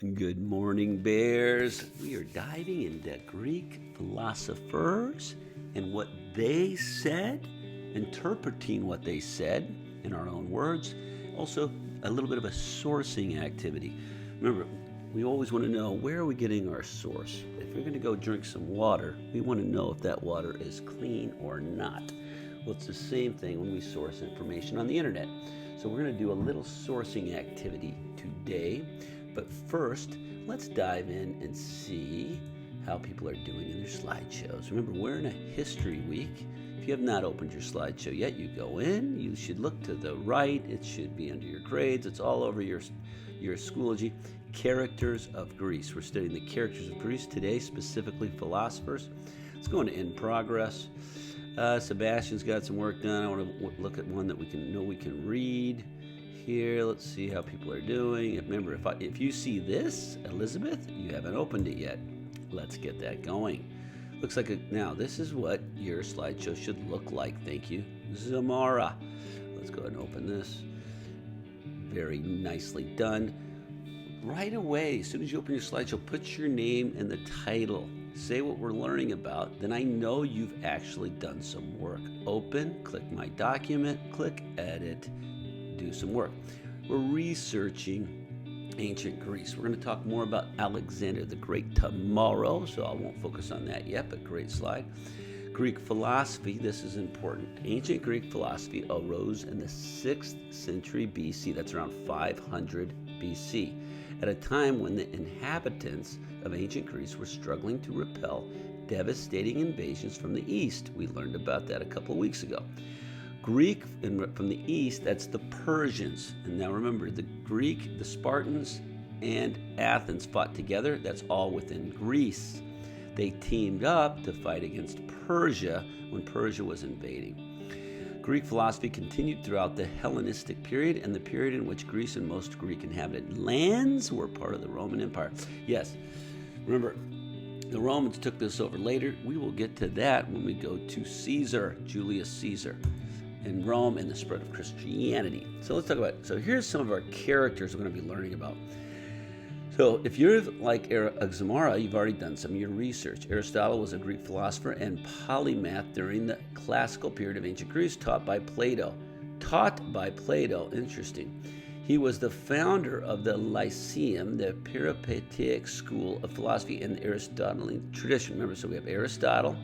Good morning, Bears. We are diving into Greek philosophers and what they said, interpreting what they said in our own words. Also, a little bit of a sourcing activity. Remember, we always want to know, where are we getting our source? If you're going to go drink some water, we want to know if that water is clean or not. Well, it's the same thing when we source information on the internet. So we're going to do a little sourcing activity today. But first, let's dive in and see how people are doing in their slideshows. Remember, we're in a history week. If you have not opened your slideshow yet, you go in. You should look to the right. It should be under your grades. It's all over your Schoology. Characters of Greece. We're studying the characters of Greece today, specifically philosophers. Let's go into In Progress. Sebastian's got some work done. I want to look at one that we can read. Here, let's see how people are doing. Remember, if you see this, Elizabeth, you haven't opened it yet. Let's get that going. Looks like now this is what your slideshow should look like. Thank you, Zamara. Let's go ahead and open this. Very nicely done. Right away, as soon as you open your slideshow, put your name in the title. Say what we're learning about. Then I know you've actually done some work. Open, click My Document, click Edit. Do some work. We're researching ancient Greece. We're going to talk more about Alexander the Great tomorrow, so I won't focus on that yet, but great slide. Greek philosophy, this is important. Ancient Greek philosophy arose in the 6th century BC. That's around 500 BC, at a time when the inhabitants of ancient Greece were struggling to repel devastating invasions from the east. We learned about that a couple of weeks ago. Greek from the east, that's the Persians. And now remember, the Greek, the Spartans, and Athens fought together. That's all within Greece. They teamed up to fight against Persia when Persia was invading. Greek philosophy continued throughout the Hellenistic period and the period in which Greece and most Greek inhabited lands were part of the Roman Empire. Yes, remember, the Romans took this over later. We will get to that when we go to Caesar, Julius Caesar, in Rome and the spread of Christianity. So let's talk about it. So here's some of our characters we're going to be learning about. So if you're like Zamara, you've already done some of your research. Aristotle was a Greek philosopher and polymath during the classical period of ancient Greece, taught by Plato. Interesting. He was the founder of the Lyceum, the Peripateic school of philosophy in the Aristotelian tradition. Remember, so we have Aristotle,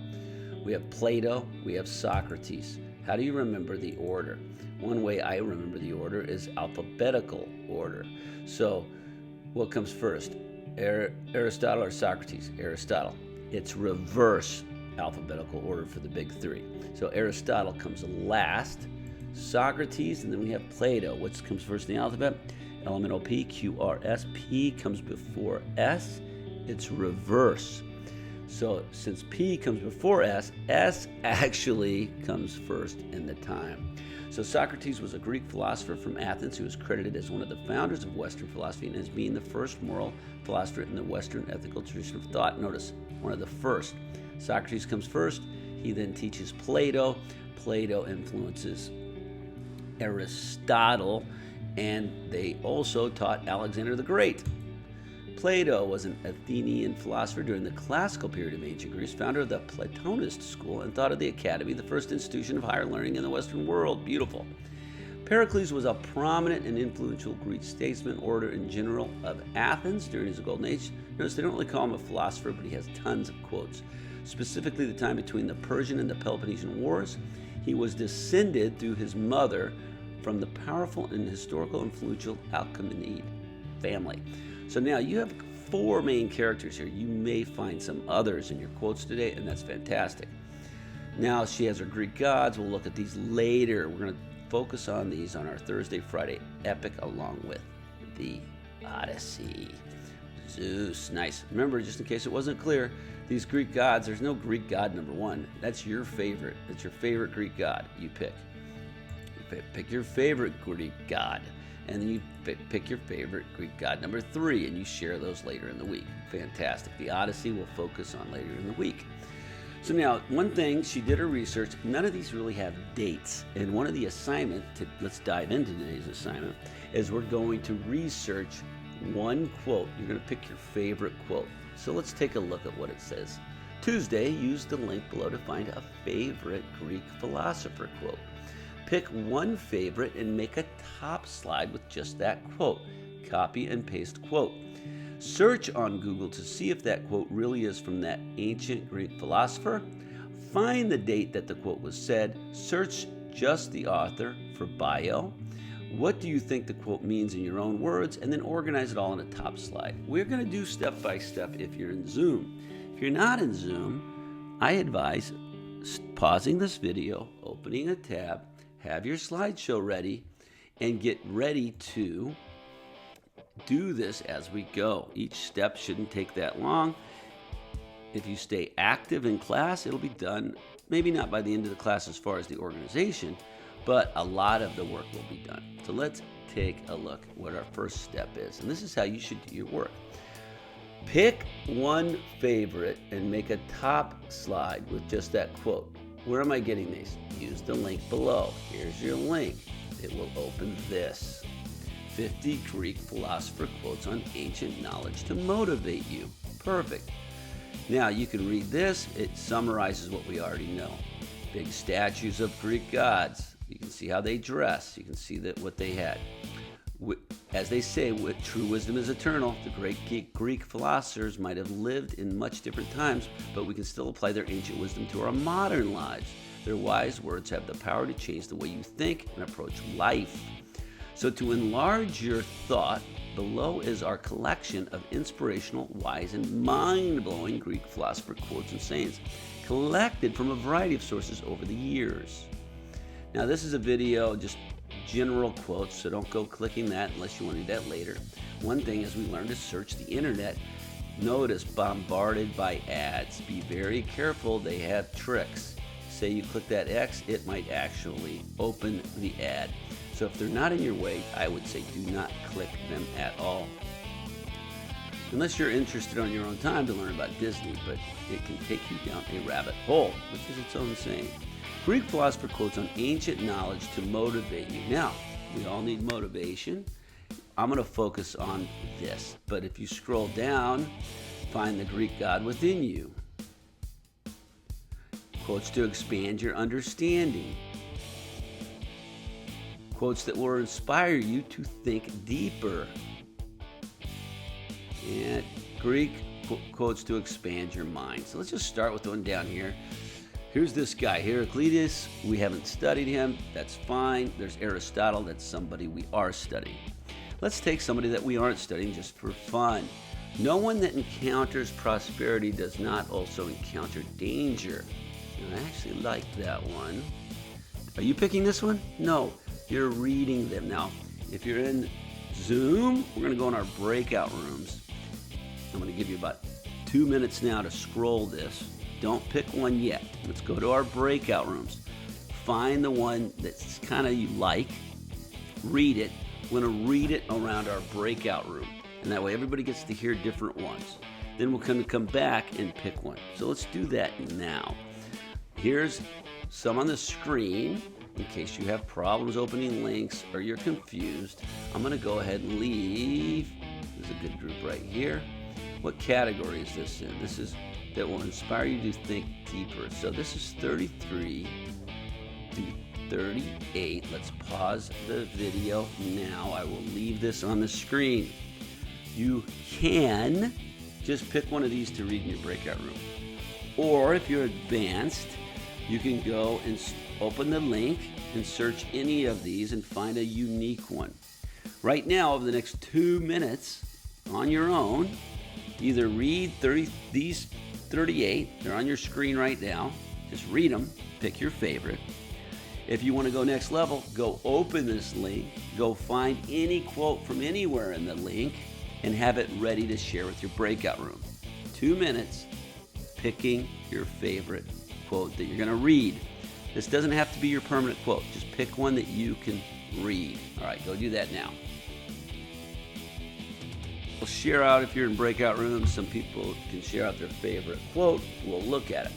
we have Plato, we have Socrates. How do you remember the order? One way I remember the order is alphabetical order. So what comes first? Aristotle or Socrates? Aristotle. It's reverse alphabetical order for the big three. So Aristotle comes last, Socrates, and then we have Plato. What comes first in the alphabet? Elemental P, Q, R, S. P comes before S. It's reverse. So since P comes before S, S actually comes first in the time. So Socrates was a Greek philosopher from Athens who is credited as one of the founders of Western philosophy and as being the first moral philosopher in the Western ethical tradition of thought. Notice, one of the first. Socrates comes first. He then teaches Plato. Plato influences Aristotle, and they also taught Alexander the Great. Plato was an Athenian philosopher during the classical period of ancient Greece, founder of the Platonist school, and thought of the Academy, the first institution of higher learning in the Western world. Beautiful. Pericles was a prominent and influential Greek statesman, orator in general of Athens during his golden age. Notice they don't really call him a philosopher, but he has tons of quotes. Specifically, the time between the Persian and the Peloponnesian Wars. He was descended through his mother from the powerful and historical influential Achaemenid family. So now you have 4 main characters here. You may find some others in your quotes today, and that's fantastic. Now she has her Greek gods. We'll look at these later. We're going to focus on these on our Thursday, Friday epic, along with the Odyssey. Zeus, nice. Remember, just in case it wasn't clear, these Greek gods, there's no Greek god number 1. That's your favorite. That's your favorite Greek god. You pick. Pick your favorite Greek god. And then you pick your favorite Greek god number 3, and you share those later in the week. Fantastic. The Odyssey we'll focus on later in the week. So now, one thing, she did her research. None of these really have dates. And one of the assignment, let's dive into today's assignment, is we're going to research one quote. You're going to pick your favorite quote. So let's take a look at what it says. Tuesday, use the link below to find a favorite Greek philosopher quote. Pick one favorite and make a top slide with just that quote. Copy and paste quote. Search on Google to see if that quote really is from that ancient Greek philosopher. Find the date that the quote was said. Search just the author for bio. What do you think the quote means in your own words? And then organize it all in a top slide. We're going to do step by step if you're in Zoom. If you're not in Zoom, I advise pausing this video, opening a tab, have your slideshow ready, and get ready to do this as we go. Each step shouldn't take that long. If you stay active in class, it'll be done, maybe not by the end of the class as far as the organization, but a lot of the work will be done. So let's take a look at what our first step is. And this is how you should do your work. Pick one favorite and make a top slide with just that quote. Where am I getting these? Use the link below. Here's your link. It will open this. 50 Greek philosopher quotes on ancient knowledge to motivate you. Perfect. Now you can read this. It summarizes what we already know. Big statues of Greek gods. You can see how they dress. You can see what they had. As they say, true wisdom is eternal. The great Greek philosophers might have lived in much different times, but we can still apply their ancient wisdom to our modern lives. Their wise words have the power to change the way you think and approach life. So to enlarge your thought, below is our collection of inspirational, wise, and mind-blowing Greek philosopher quotes and sayings, collected from a variety of sources over the years. Now this is a video, just general quotes, so don't go clicking that unless you want to do that later. One thing is we learn to search the internet. Notice bombarded by ads. Be very careful, they have tricks. Say you click that X, it might actually open the ad. So if they're not in your way, I would say do not click them at all. Unless you're interested on your own time to learn about Disney, but it can take you down a rabbit hole, which is its own saying. Greek philosopher quotes on ancient knowledge to motivate you. Now, we all need motivation. I'm going to focus on this, but if you scroll down, find the Greek god within you. Quotes to expand your understanding. Quotes that will inspire you to think deeper. And Greek quotes to expand your mind. So let's just start with the one down here. Here's this guy, Heraclitus. We haven't studied him. That's fine. There's Aristotle. That's somebody we are studying. Let's take somebody that we aren't studying just for fun. No one that encounters prosperity does not also encounter danger. And I actually like that one. Are you picking this one? No. You're reading them. Now, if you're in Zoom, we're going to go in our breakout rooms. I'm going to give you about 2 minutes now to scroll this. Don't pick one yet. Let's go to our breakout rooms. Find the one that's kind of you like. Read it. We're going to read it around our breakout room. And that way everybody gets to hear different ones. Then we're going to come back and pick one. So let's do that now. Here's some on the screen. In case you have problems opening links or you're confused, I'm going to go ahead and leave. There's a good group right here. What category is this in? This is that will inspire you to think deeper. So this is 33 through 38. Let's pause the video now. I will leave this on the screen. You can just pick one of these to read in your breakout room. Or if you're advanced, you can go and open the link and search any of these and find a unique one. Right now, over the next 2 minutes on your own, either read these 38, they're on your screen right now. Just read them, pick your favorite. If you want to go next level, go open this link, go find any quote from anywhere in the link, and have it ready to share with your breakout room. 2 minutes picking your favorite quote that you're going to read. This doesn't have to be your permanent quote. Just pick one that you can read. All right, go do that now. We'll share out if you're in breakout rooms. Some people can share out their favorite quote. We'll look at it.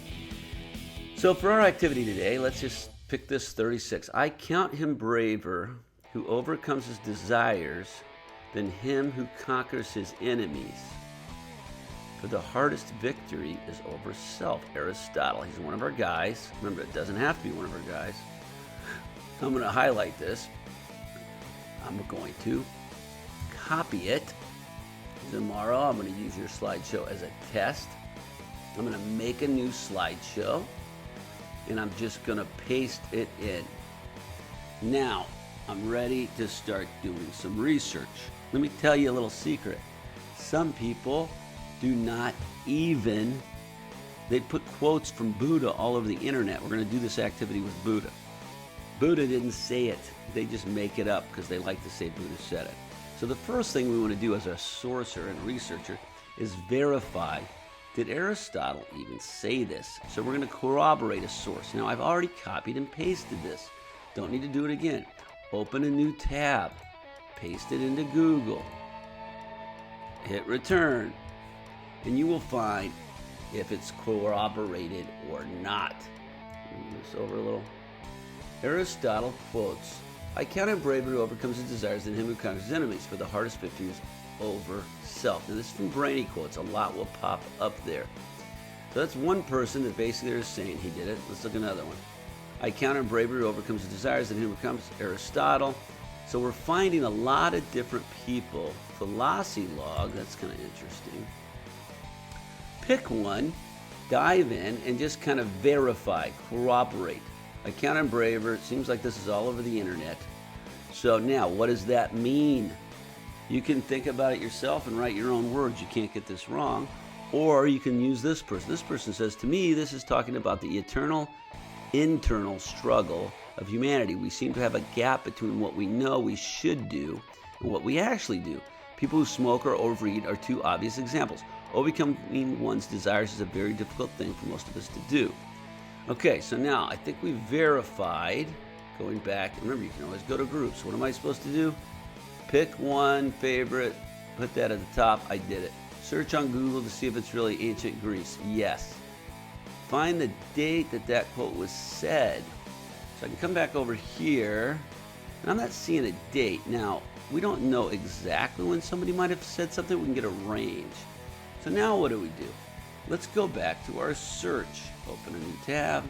So for our activity today, let's just pick this 36. I count him braver who overcomes his desires than him who conquers his enemies. For the hardest victory is over self. Aristotle, he's one of our guys. Remember, it doesn't have to be one of our guys. I'm going to highlight this. I'm going to copy it. Tomorrow, I'm going to use your slideshow as a test. I'm going to make a new slideshow, and I'm just going to paste it in. Now, I'm ready to start doing some research. Let me tell you a little secret. Some people do not even, they put quotes from Buddha all over the internet. We're going to do this activity with Buddha. Buddha didn't say it. They just make it up because they like to say Buddha said it. So the first thing we want to do as a sourcer and researcher is verify, did Aristotle even say this? So we're going to corroborate a source. Now, I've already copied and pasted this. Don't need to do it again. Open a new tab. Paste it into Google. Hit return. And you will find if it's corroborated or not. Move this over a little. Aristotle quotes, I count him braver who overcomes his desires than him who conquers his enemies, for the hardest victory is over self. Now this is from Brainy Quotes. A lot will pop up there. So that's one person that basically is saying he did it. Let's look at another one. I count him braver who overcomes his desires than him who comes Aristotle. So we're finding a lot of different people. Philosophy-log, that's kind of interesting. Pick one, dive in, and just kind of verify, corroborate. I count him braver. It seems like this is all over the internet. So now, what does that mean? You can think about it yourself and write your own words. You can't get this wrong. Or you can use this person. This person says, to me, this is talking about the eternal internal struggle of humanity. We seem to have a gap between what we know we should do and what we actually do. People who smoke or overeat are two obvious examples. Overcoming one's desires is a very difficult thing for most of us to do. Okay, so now I think we verified, going back, and remember you can always go to groups. What am I supposed to do? Pick one favorite, put that at the top. I did it. Search on Google to see if it's really ancient Greece. Yes. Find the date that quote was said. So I can come back over here, and I'm not seeing a date. Now, we don't know exactly when somebody might have said something. We can get a range. So now what do? Let's go back to our search. Open a new tab.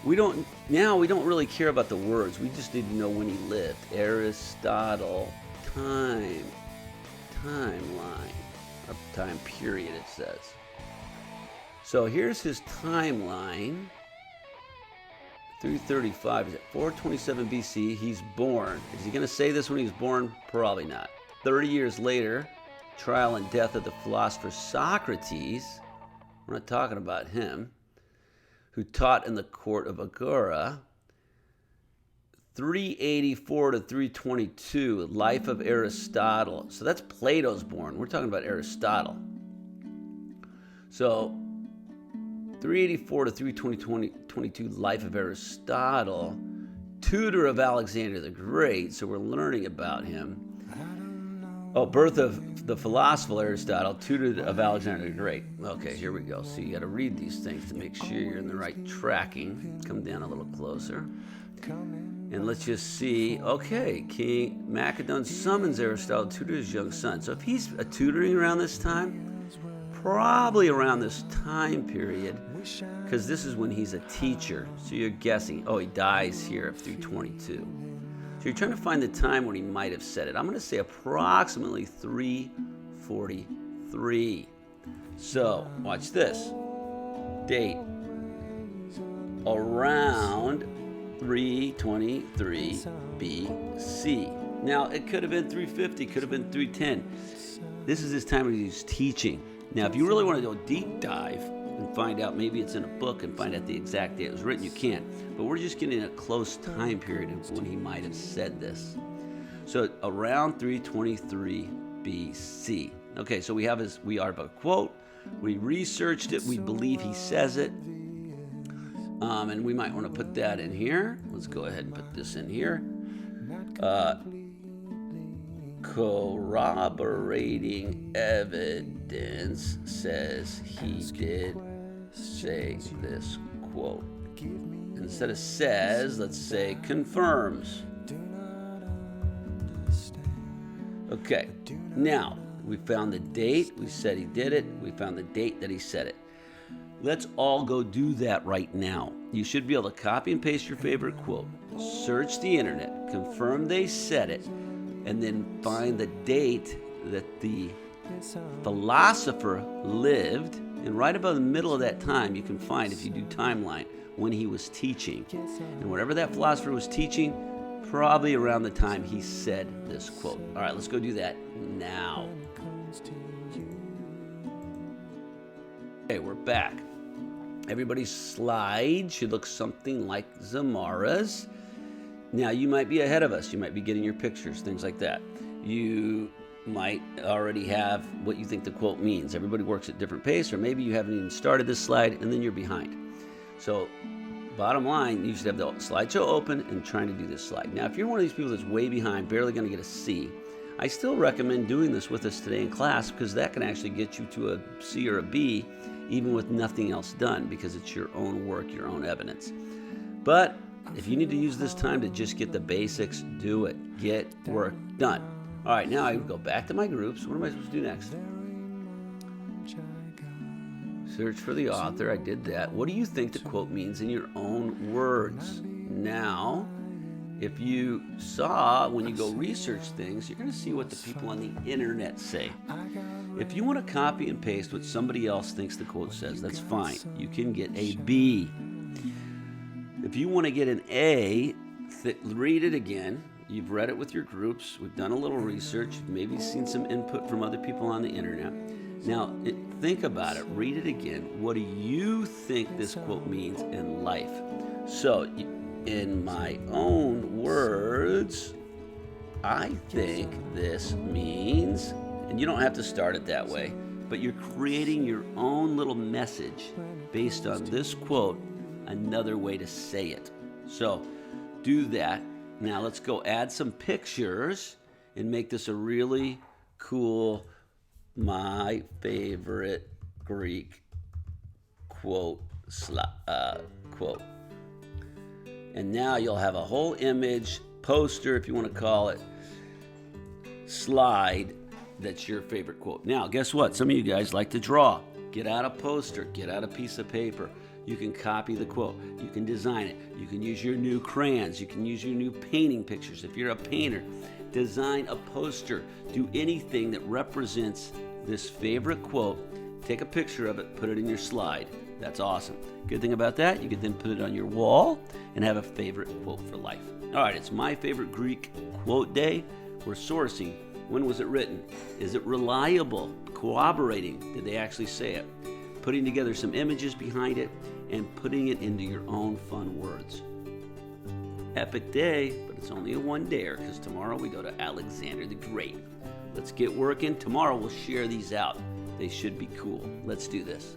We don't really care about the words. We just need to know when he lived. Aristotle, timeline, or time period it says. So here's his timeline. 335 is at 427 BC. He's born. Is he going to say this when he was born? Probably not. 30 years later, trial and death of the philosopher Socrates. We're not talking about him, who taught in the court of Agora. 384 to 322, life of Aristotle. So that's Plato's born. We're talking about Aristotle. So 384 to 322, life of Aristotle, tutor of Alexander the Great. So we're learning about him. Oh, birth of the philosopher Aristotle, tutor of Alexander the Great. Okay, here we go. So you got to read these things to make sure you're in the right tracking. Come down a little closer. And let's just see. Okay, King Macedon summons Aristotle to tutor his young son. So if he's tutoring around this time, probably around this time period, because this is when he's a teacher. So you're guessing. Oh, he dies here at 322. So you're trying to find the time when he might have said it. I'm going to say approximately 343. So watch this. Date. Around 323 BC. Now, it could have been 350, could have been 310. This is his time when he's teaching. Now, if you really want to go deep dive and find out, maybe it's in a book and find out the exact date it was written, you can. But we're just getting a close time period of when he might have said this. So around 323 BC. Okay, so we have a quote. We researched it. We believe he says it. And we might want to put that in here. Let's go ahead and put this in here. Corroborating evidence says he did say this quote. Instead of says, let's say confirms. Okay, now we found the date. We said he did it. We found the date that he said it. Let's all go do that right now. You should be able to copy and paste your favorite quote, search the internet, confirm they said it, and then find the date that the philosopher lived. And right about the middle of that time, you can find, if you do timeline, when he was teaching. And whatever that philosopher was teaching, probably around the time he said this quote. All right, let's go do that now. Okay, we're back. Everybody's slide should look something like Zamara's. Now, you might be ahead of us. You might be getting your pictures, things like that. You might already have what you think the quote means. Everybody works at different pace, or maybe you haven't even started this slide and then you're behind. So bottom line, you should have the slideshow open and trying to do this slide. Now, if you're one of these people that's way behind, barely going to get a C, I still recommend doing this with us today in class, because that can actually get you to a C or a B even with nothing else done, because it's your own work, your own evidence. But if you need to use this time to just get the basics, do it. Get work done. All right, now I go back to my groups. What am I supposed to do next? Search for the author. I did that. What do you think the quote means in your own words? Now, if you saw when you go research things, you're going to see what the people on the internet say. If you want to copy and paste what somebody else thinks the quote says, that's fine. You can get a B. If you want to get an A, read it again. You've read it with your groups. We've done a little research. You've maybe seen some input from other people on the internet. Now, think about it. Read it again. What do you think this quote means in life? So, in my own words, I think this means, and you don't have to start it that way, but you're creating your own little message based on this quote, another way to say it. So, do that. Now, let's go add some pictures and make this a really cool, my favorite Greek quote. And now you'll have a whole image, poster, if you want to call it, slide that's your favorite quote. Now, guess what? Some of you guys like to draw. Get out a poster, get out a piece of paper. You can copy the quote. You can design it. You can use your new crayons. You can use your new painting pictures. If you're a painter, design a poster. Do anything that represents this favorite quote. Take a picture of it, put it in your slide. That's awesome. Good thing about that, you can then put it on your wall and have a favorite quote for life. All right, it's my favorite Greek quote day. We're sourcing. When was it written? Is it reliable? Corroborating? Did they actually say it? Putting together some images behind it and putting it into your own fun words. Epic day, but it's only a one-dayer, because tomorrow we go to Alexander the Great. Let's get working. Tomorrow we'll share these out. They should be cool. Let's do this.